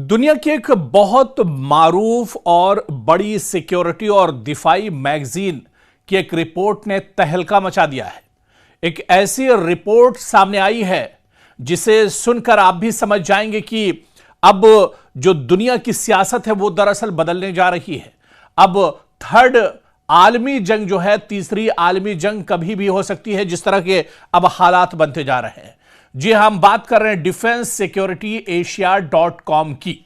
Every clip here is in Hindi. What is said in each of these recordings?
दुनिया की एक बहुत मारूफ और बड़ी सिक्योरिटी और दिफाई मैगजीन की एक रिपोर्ट ने तहलका मचा दिया है। एक ऐसी रिपोर्ट सामने आई है जिसे सुनकर आप भी समझ जाएंगे कि अब जो दुनिया की सियासत है वो दरअसल बदलने जा रही है। अब थर्ड आलमी जंग जो है, तीसरी आलमी जंग कभी भी हो सकती है, जिस तरह के अब हालात बनते जा रहे हैं। जी हां, हम बात कर रहे हैं डिफेंस सिक्योरिटी एशिया.com की,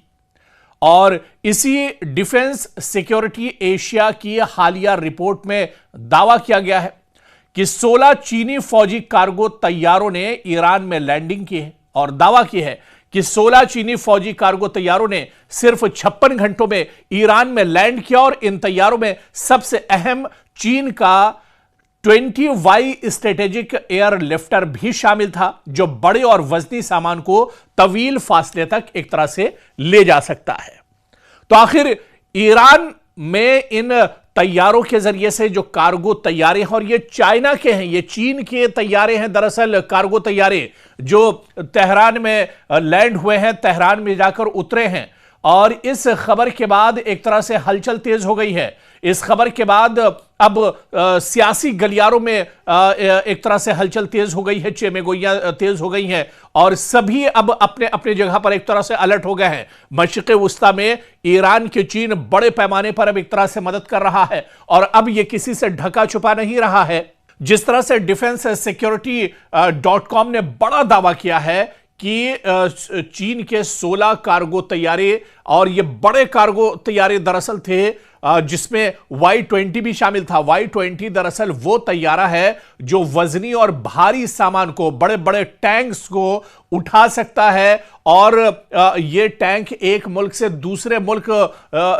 और इसी डिफेंस सिक्योरिटी एशिया की हालिया रिपोर्ट में दावा किया गया है कि 16 चीनी फौजी कार्गो तैयारों ने ईरान में लैंडिंग की है, और दावा की है कि 16 चीनी फौजी कार्गो तैयारों ने सिर्फ 56 घंटों में ईरान में लैंड किया, और इन तैयारों में सबसे अहम चीन का 20Y स्ट्रेटेजिक एयर लिफ्टर भी शामिल था, जो बड़े और वजनी सामान को तवील फासले तक एक तरह से ले जा सकता है। तो आखिर ईरान में इन तैयारों के जरिए से जो कार्गो तैयारे हैं, और ये चाइना के हैं, ये चीन के तैयारे हैं, दरअसल कार्गो तैयारे जो तेहरान में लैंड हुए हैं, तेहरान में जाकर उतरे हैं। और इस खबर के बाद एक तरह से हलचल तेज हो गई है। इस खबर के बाद अब सियासी गलियारों में एक तरह से हलचल तेज हो गई है, चेमेगोइयां तेज हो गई हैं, और सभी अब अपने अपने जगह पर एक तरह से अलर्ट हो गए हैं। मशरिक़ वुस्ता में ईरान के चीन बड़े पैमाने पर अब एक तरह से मदद कर रहा है, और अब यह किसी से ढका छुपा नहीं रहा है। जिस तरह से डिफेंस सिक्योरिटी.com ने बड़ा दावा किया है कि चीन के 16 कार्गो तैयारे, और ये बड़े कार्गो तैयारे दरअसल थे जिसमें Y-20 भी शामिल था। Y-20 दरअसल वो तैयारा है जो वजनी और भारी सामान को, बड़े बड़े टैंक्स को उठा सकता है, और ये टैंक एक मुल्क से दूसरे मुल्क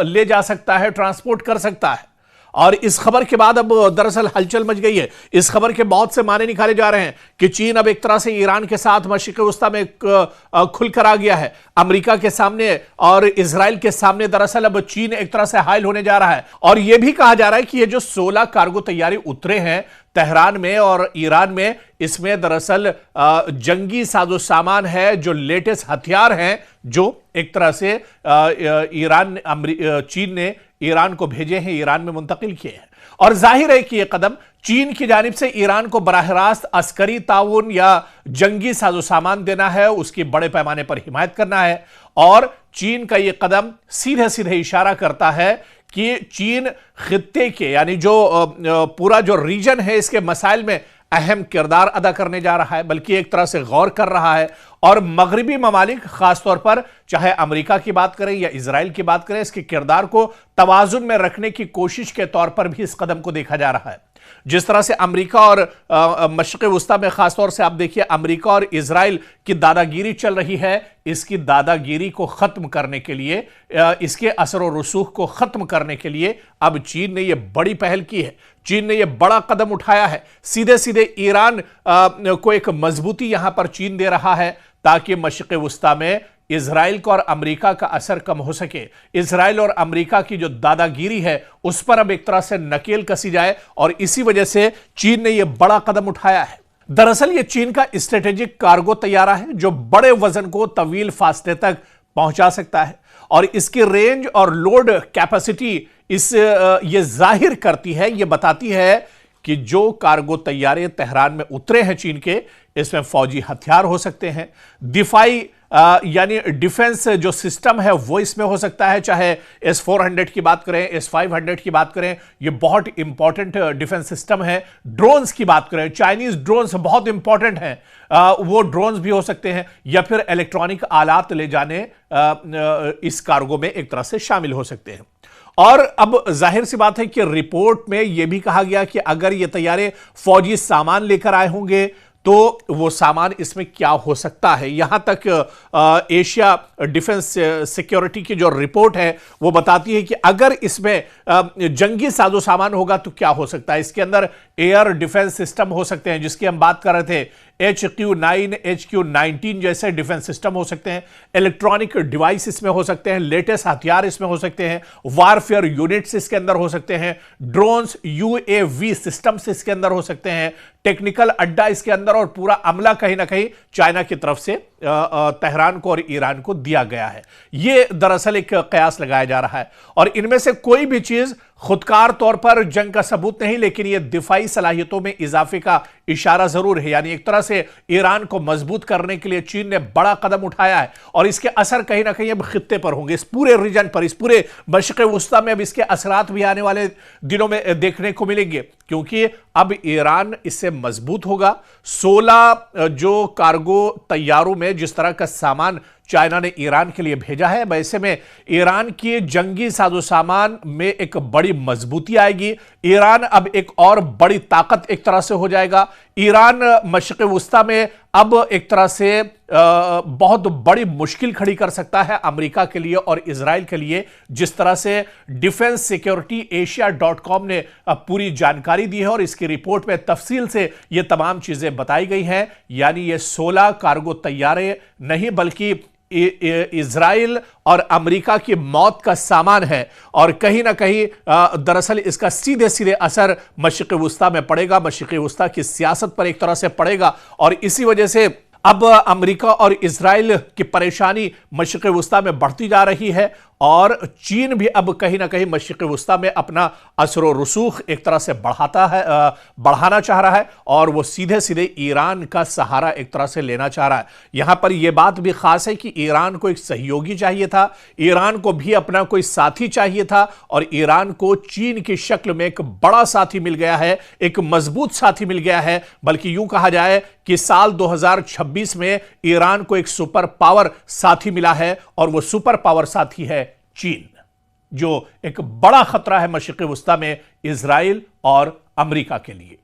ले जा सकता है, ट्रांसपोर्ट कर सकता है। और इस खबर के बाद अब दरअसल हलचल मच गई है। इस खबर के बहुत से माने निकाले जा रहे हैं कि चीन अब एक तरह से ईरान के साथ मशरिक़ वुस्ता में खुलकर आ गया है। अमेरिका के सामने और इजराइल के सामने दरअसल अब चीन एक तरह से हायल होने जा रहा है। और यह भी कहा जा रहा है कि ये जो 16 कार्गो तैयारी उतरे हैं तेहरान में और ईरान में, इसमें दरअसल जंगी साजो सामान है, जो लेटेस्ट हथियार हैं, जो एक तरह से चीन ने ईरान को भेजे हैं, ईरान में मुंतकिल किए हैं। और जाहिर है कि यह कदम चीन की जानिब से ईरान को बराह रास्त अस्करी ताउन या जंगी साजो सामान देना है, उसकी बड़े पैमाने पर हिमायत करना है। और चीन का यह कदम सीधे सीधे इशारा करता है कि चीन खित्ते के, यानी जो पूरा जो रीजन है, इसके मसाइल में अहम किरदार अदा करने जा रहा है, बल्कि एक तरह से गौर कर रहा है। और मगरबी ममालिक, खासतौर पर चाहे अमेरिका की बात करें या इजराइल की बात करें, इसके किरदार को तवाजुन में रखने की कोशिश के तौर पर भी इस कदम को देखा जा रहा है। जिस तरह से अमेरिका और मशरिक़ वुस्ता में खासतौर से आप देखिए अमेरिका और इजराइल की दादागिरी चल रही है, इसकी दादागिरी को खत्म करने के लिए, इसके असर और रसूख को खत्म करने के लिए अब चीन ने यह बड़ी पहल की है। चीन ने यह बड़ा कदम उठाया है। सीधे सीधे ईरान को एक मजबूती यहां पर चीन दे रहा है, ताकि मशरिक़ वुस्ता में इजराइल का और अमेरिका का असर कम हो सके। इजराइल और अमेरिका की जो दादागिरी है उस पर अब एक तरह से नकेल कसी जाए, और इसी वजह से चीन ने यह बड़ा कदम उठाया है। दरअसल यह चीन का स्ट्रेटेजिक कार्गो तैयारा है, जो बड़े वजन को तवील फासले तक पहुंचा सकता है, और इसकी रेंज और लोड कैपेसिटी ये जाहिर करती है, ये बताती है कि जो कार्गो तैयारे तेहरान में उतरे हैं चीन के, इसमें फौजी हथियार हो सकते हैं, दिफाई यानी डिफेंस जो सिस्टम है वो इसमें हो सकता है, चाहे S-400 की बात करें, S-500 की बात करें, ये बहुत इंपॉर्टेंट डिफेंस सिस्टम है। ड्रोन्स की बात करें, चाइनीज ड्रोन्स बहुत इंपॉर्टेंट हैं, वो ड्रोन्स भी हो सकते हैं, या फिर इलेक्ट्रॉनिक आलात ले जाने इस कार्गो में एक तरह से शामिल हो सकते हैं। और अब जाहिर सी बात है कि रिपोर्ट में यह भी कहा गया कि अगर ये तैयारे फौजी सामान लेकर आए होंगे तो वो सामान इसमें क्या हो सकता है। यहां तक एशिया डिफेंस सिक्योरिटी की जो रिपोर्ट है वो बताती है कि अगर इसमें जंगी साजो सामान होगा तो क्या हो सकता है। इसके अंदर एयर डिफेंस सिस्टम हो सकते हैं, जिसकी हम बात कर रहे थे, HQ9, HQ19 जैसे डिफेंस सिस्टम हो सकते हैं, इलेक्ट्रॉनिक डिवाइस इसमें हो सकते हैं, लेटेस्ट हथियार इसमें हो सकते हैं, वारफेयर यूनिट्स इसके अंदर हो सकते हैं, ड्रोन्स, UAV सिस्टम्स इसके अंदर हो सकते हैं, टेक्निकल अड्डा इसके अंदर, और पूरा अमला कहीं ना कहीं चाइना की तरफ से तेहरान को और ईरान को दिया गया है। यह दरअसल एक कयास लगाया जा रहा है, और इनमें से कोई भी चीज खुदकार तौर पर जंग का सबूत नहीं, लेकिन यह दिफाई सलाहियतों में इजाफे का इशारा जरूर है। यानी एक तरह से ईरान को मजबूत करने के लिए चीन ने बड़ा कदम उठाया है, और इसके असर कहीं ना कहीं अब खित्ते पर होंगे, इस पूरे रीजन पर, इस पूरे मशरिक़ वुस्ता में अब इसके असरात भी आने वाले दिनों में देखने को मिलेंगे, क्योंकि अब ईरान इससे मजबूत होगा। 16 जो कार्गो तैयारों में जिस तरह का सामान चाइना ने ईरान के लिए भेजा है, वैसे में ईरान की जंगी साजो सामान में एक बड़ी मजबूती आएगी। ईरान अब एक और बड़ी ताकत एक तरह से हो जाएगा। ईरान मशरिक़ वुस्ता में अब एक तरह से बहुत बड़ी मुश्किल खड़ी कर सकता है अमेरिका के लिए और इजराइल के लिए, जिस तरह से डिफेंस सिक्योरिटी एशिया.com ने पूरी जानकारी दी है, और इसकी रिपोर्ट में तफसील से ये तमाम चीजें बताई गई हैं। यानी ये 16 कार्गो तैयारे नहीं, बल्कि इजराइल और अमेरिका की मौत का सामान है, और कहीं ना कहीं दरअसल इसका सीधे सीधे असर मशरिक़ वुस्ता में पड़ेगा, मशरिक़ वुस्ता की सियासत पर एक तरह से पड़ेगा। और इसी वजह से अब अमेरिका और इजराइल की परेशानी मशरिक़ वुस्ता में बढ़ती जा रही है, और चीन भी अब कहीं ना कहीं मशरिक़ वुस्ता में अपना असर व रसूख एक तरह से बढ़ाना चाह रहा है, और वो सीधे सीधे ईरान का सहारा एक तरह से लेना चाह रहा है। यहां पर यह बात भी खास है कि ईरान को एक सहयोगी चाहिए था, ईरान को भी अपना कोई साथी चाहिए था, और ईरान को चीन की शक्ल में एक बड़ा साथी मिल गया है, एक मजबूत साथी मिल गया है। बल्कि यूं कहा जाए कि साल 2026 में ईरान को एक सुपर पावर साथी मिला है, और वो सुपर पावर साथी है चीन, जो एक बड़ा खतरा है मशरिक़ वुस्ता में इजराइल और अमेरिका के लिए।